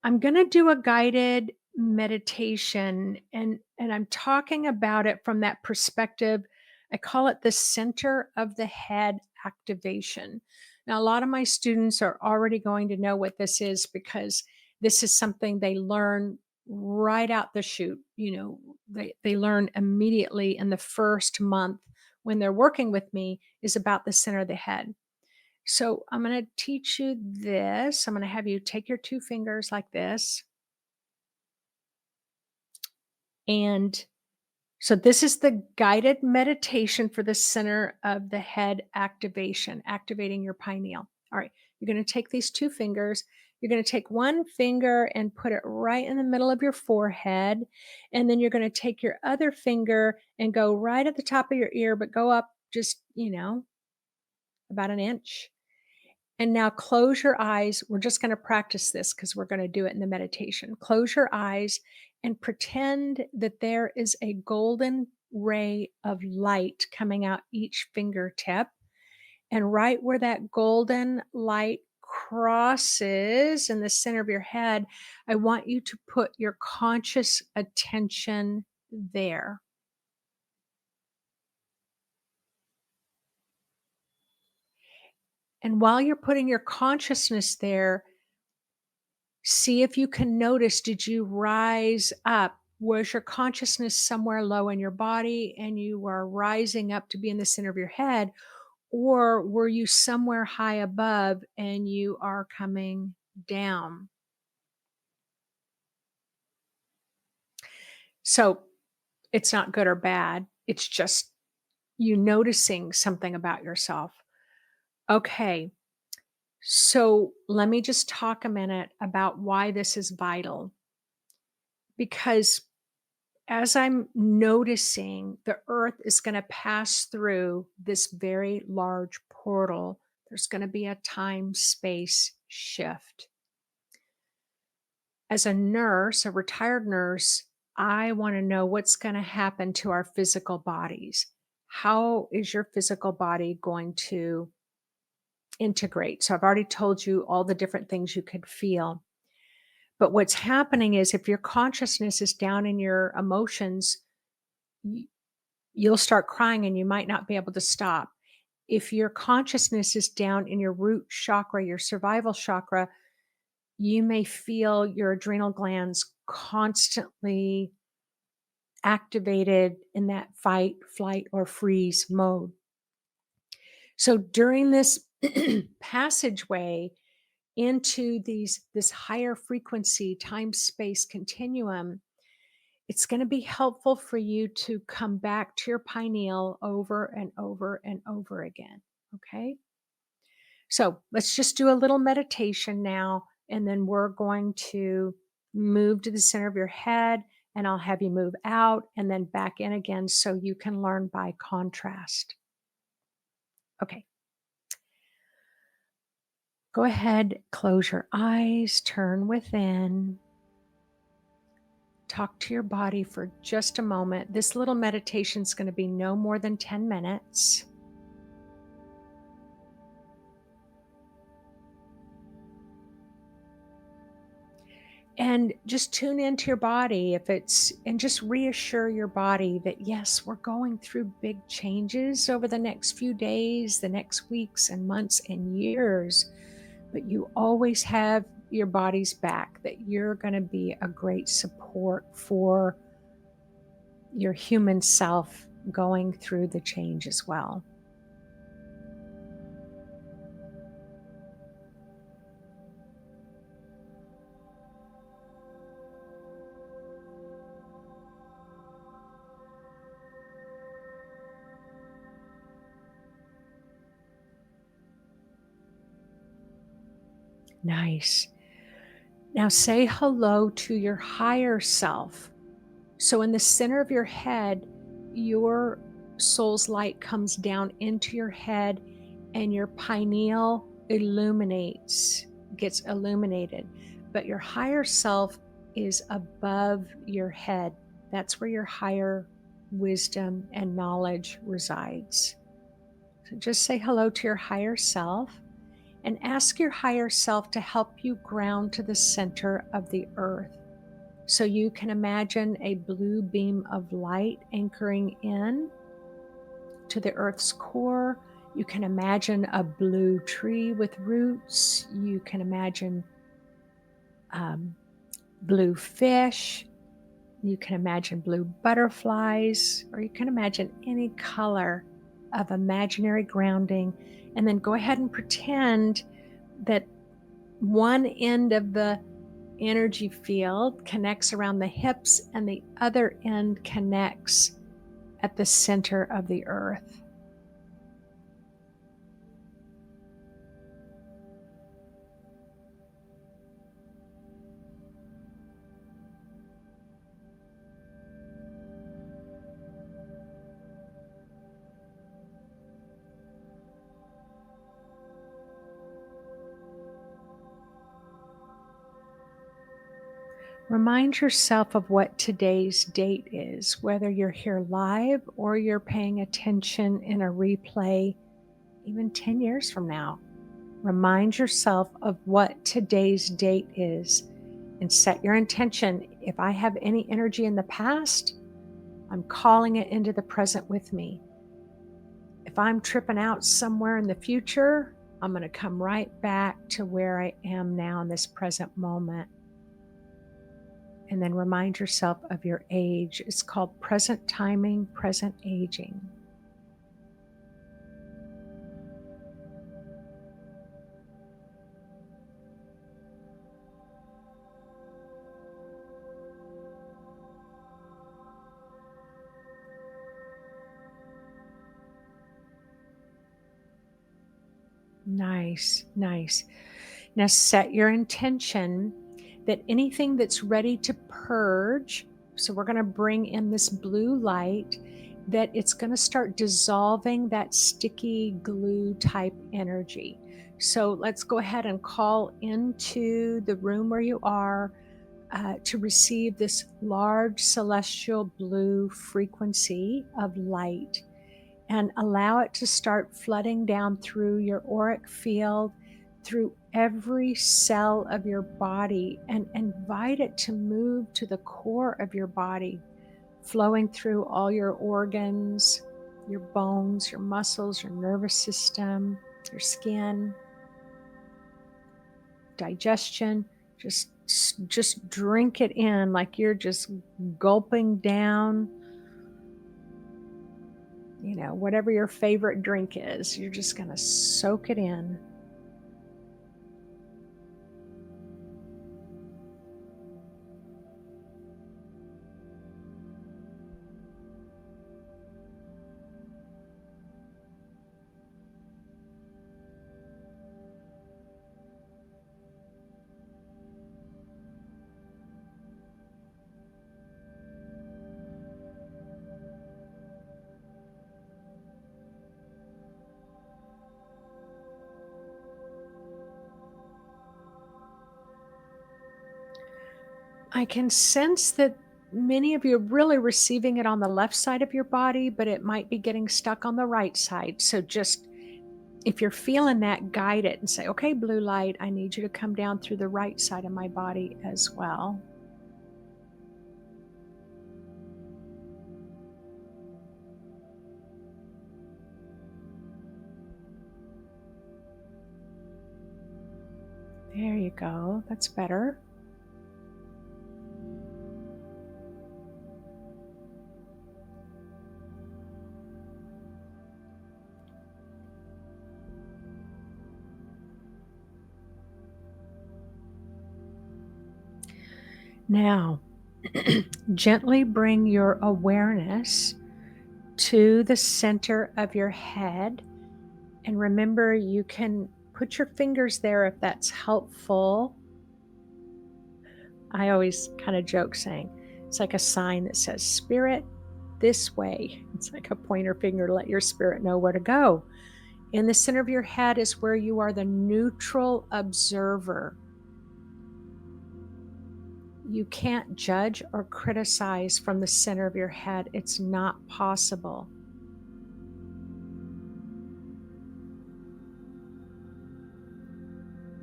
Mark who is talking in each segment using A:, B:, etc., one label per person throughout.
A: I'm going to do a guided meditation and I'm talking about it from that perspective. I call it the center of the head activation. Now a lot of my students are already going to know what this is because this is something they learn right out the chute. They learn immediately in the first month when they're working with me is about the center of the head. So I'm going to teach you this. I'm going to have you take your two fingers like this. And so this is the guided meditation for the center of the head activation, activating your pineal. All right. You're going to take these two fingers. You're going to take one finger and put it right in the middle of your forehead. And then you're going to take your other finger and go right at the top of your ear, but go up just, about an inch. And now close your eyes. We're just going to practice this because we're going to do it in the meditation. Close your eyes and pretend that there is a golden ray of light coming out each fingertip. And right where that golden light crosses in the center of your head, I want you to put your conscious attention there. And while you're putting your consciousness there, see if you can notice, did you rise up? Was your consciousness somewhere low in your body and you are rising up to be in the center of your head? Or were you somewhere high above and you are coming down? So it's not good or bad. It's just you noticing something about yourself. Okay. So let me just talk a minute about why this is vital. Because as I'm noticing the earth is going to pass through this very large portal, there's going to be a time space shift. As a nurse, a retired nurse, I want to know what's going to happen to our physical bodies. How is your physical body going to integrate? So I've already told you all the different things you could feel. But what's happening is if your consciousness is down in your emotions, you'll start crying and you might not be able to stop. If your consciousness is down in your root chakra, your survival chakra, you may feel your adrenal glands constantly activated in that fight, flight, or freeze mode. So during this passageway into this higher frequency time space continuum, it's going to be helpful for you to come back to your pineal over and over and over again. Okay. So let's just do a little meditation now, and then we're going to move to the center of your head, and I'll have you move out and then back in again so you can learn by contrast. Okay. Go ahead, close your eyes, turn within. Talk to your body for just a moment. This little meditation is going to be no more than 10 minutes. And just tune into your body and just reassure your body that yes, we're going through big changes over the next few days, the next weeks and months and years, but you always have your body's back, that you're going to be a great support for your human self going through the change as well. Nice. Now say hello to your higher self. So in the center of your head, your soul's light comes down into your head and your pineal gets illuminated. But your higher self is above your head. That's where your higher wisdom and knowledge resides. So just say hello to your higher self. and ask your higher self to help you ground to the center of the earth. So you can imagine a blue beam of light anchoring in to the earth's core. You can imagine a blue tree with roots. You can imagine um, blue fish. You can imagine blue butterflies, or you can imagine any color of imaginary grounding. And then go ahead and pretend that one end of the energy field connects around the hips and the other end connects at the center of the earth. Remind yourself of what today's date is, whether you're here live or you're paying attention in a replay even 10 years from now. Remind yourself of what today's date is and set your intention. If I have any energy in the past, I'm calling it into the present with me. If I'm tripping out somewhere in the future, I'm going to come right back to where I am now in this present moment. And then remind yourself of your age. It's called present timing, present aging. Nice, nice. Now set your intention that anything that's ready to purge, so we're going to bring in this blue light, that it's going to start dissolving that sticky glue type energy. So let's go ahead and call into the room where you are to receive this large celestial blue frequency of light, and allow it to start flooding down through your auric field, through every cell of your body, and invite it to move to the core of your body, flowing through all your organs, your bones, your muscles, your nervous system, your skin, digestion. Just drink it in like you're just gulping down, whatever your favorite drink is. You're just going to soak it in. I can sense that many of you are really receiving it on the left side of your body, but it might be getting stuck on the right side. So just, if you're feeling that, guide it and say, okay, blue light, I need you to come down through the right side of my body as well. There you go. That's better. Now, gently bring your awareness to the center of your head. And remember, you can put your fingers there if that's helpful. I always kind of joke saying it's like a sign that says, Spirit, this way. It's like a pointer finger to let your spirit know where to go. In the center of your head is where you are the neutral observer. You can't judge or criticize from the center of your head. It's not possible.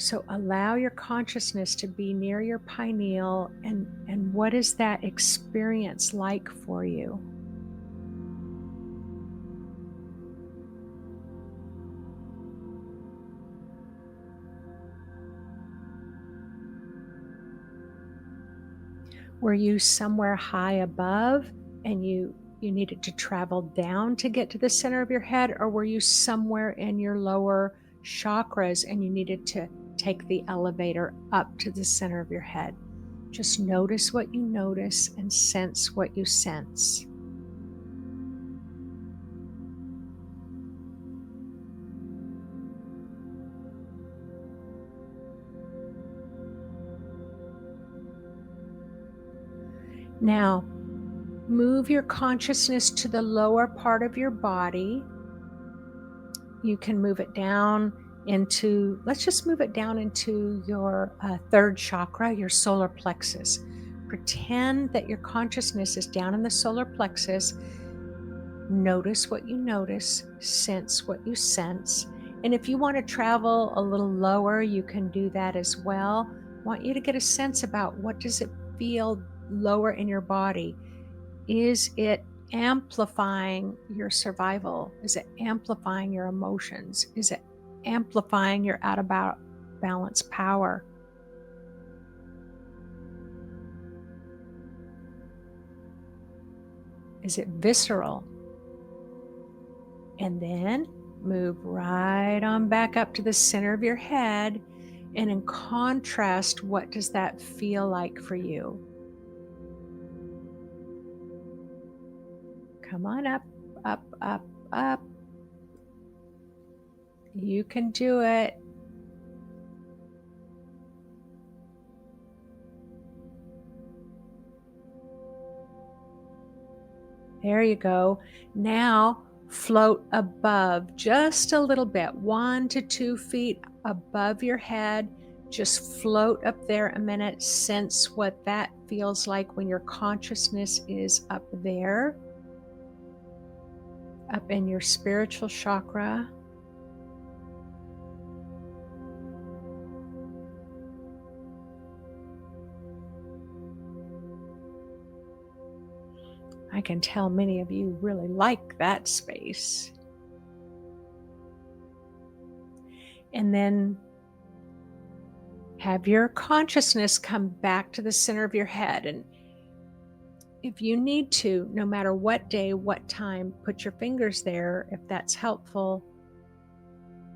A: So allow your consciousness to be near your pineal, and what is that experience like for you? Were you somewhere high above and you needed to travel down to get to the center of your head, or were you somewhere in your lower chakras and you needed to take the elevator up to the center of your head? Just notice what you notice and sense what you sense. Now, move your consciousness to the lower part of your body. You can move it down into, let's just move it down into your third chakra, your solar plexus. Pretend that your consciousness is down in the solar plexus. Notice what you notice, sense what you sense. And if you want to travel a little lower, you can do that as well. I want you to get a sense about what does it feel lower in your body. Is it amplifying your survival? Is it amplifying your emotions? Is it amplifying your out of balance power? Is it visceral? And then move right on back up to the center of your head. And in contrast, what does that feel like for you? Come on up, up, up, up. You can do it. There you go. Now float above just a little bit, 1 to 2 feet above your head. Just float up there a minute. Sense what that feels like when your consciousness is up there, up in your spiritual chakra. I can tell many of you really like that space. And then have your consciousness come back to the center of your head. And if you need to, no matter what day, what time, put your fingers there if that's helpful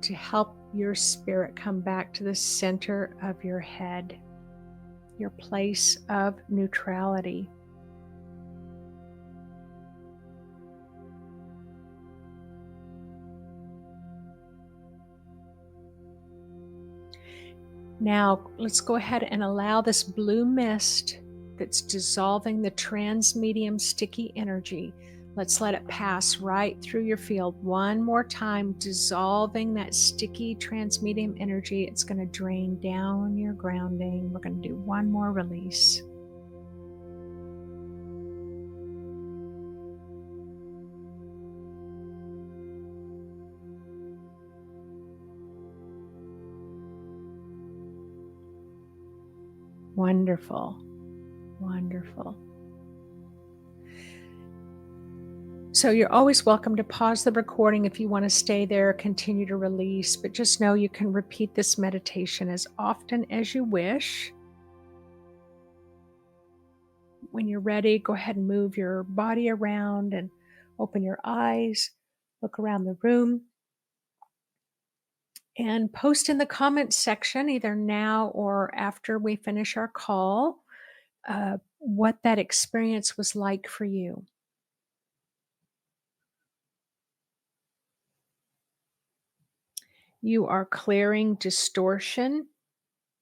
A: to help your spirit come back to the center of your head, your place of neutrality. Now, let's go ahead and allow this blue mist that's dissolving the transmedium sticky energy. Let's let it pass right through your field one more time, dissolving that sticky transmedium energy. It's going to drain down your grounding. We're going to do one more release. Wonderful, wonderful. So you're always welcome to pause the recording if you want to stay there, continue to release, but just know you can repeat this meditation as often as you wish. When you're ready, go ahead and move your body around and open your eyes, look around the room, and post in the comments section, either now or after we finish our call, what that experience was like for you. You are clearing distortion.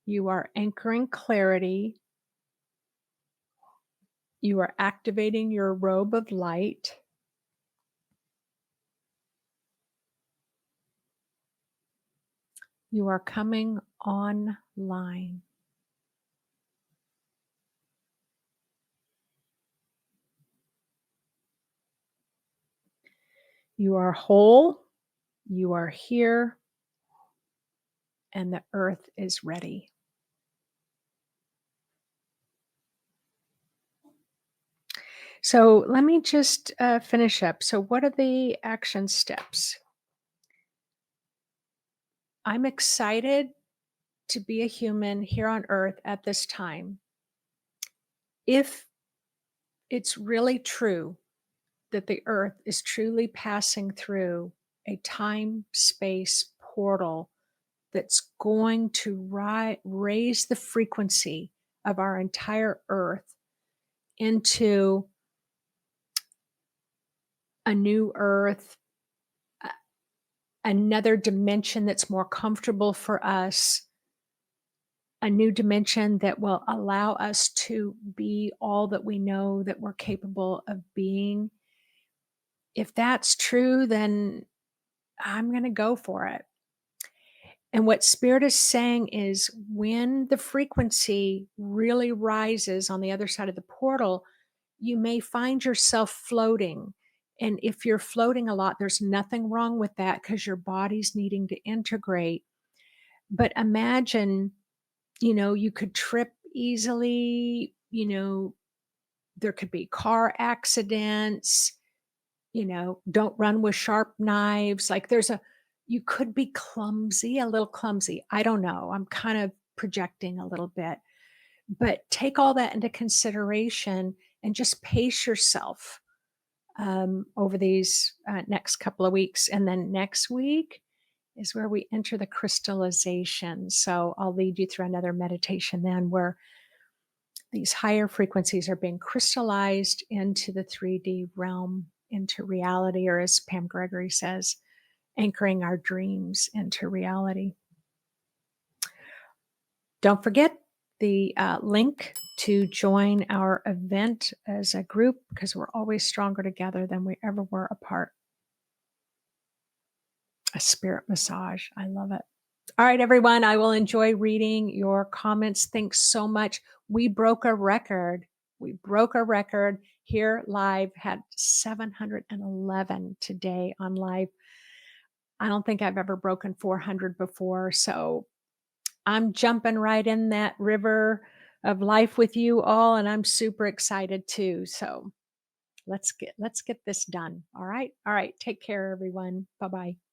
A: You are anchoring clarity. You are activating your robe of light. You are coming online. You are whole. You are here. and the earth is ready. So let me just finish up. So, what are the action steps? I'm excited to be a human here on earth at this time. If it's really true that the earth is truly passing through a time space portal that's going to raise the frequency of our entire earth into a new earth, a- another dimension that's more comfortable for us, a new dimension that will allow us to be all that we know that we're capable of being. If that's true, then I'm going to go for it. And what Spirit is saying is when the frequency really rises on the other side of the portal, you may find yourself floating. And if you're floating a lot, there's nothing wrong with that because your body's needing to integrate. But imagine, you could trip easily, there could be car accidents, don't run with sharp knives. Like you could be clumsy, a little clumsy. I don't know. I'm kind of projecting a little bit, but take all that into consideration and just pace yourself over these next couple of weeks. And then next week is where we enter the crystallization. So I'll lead you through another meditation then where these higher frequencies are being crystallized into the 3D realm, into reality, or as Pam Gregory says, anchoring our dreams into reality. Don't forget the link to join our event as a group because we're always stronger together than we ever were apart. A spirit massage. I love it. All right, everyone. I will enjoy reading your comments. Thanks so much. We broke a record. We broke a record here live, had 711 today on live. I don't think I've ever broken 400 before. So I'm jumping right in that river of life with you all. And I'm super excited too. So let's get this done. All right. All right. Take care, everyone. Bye bye.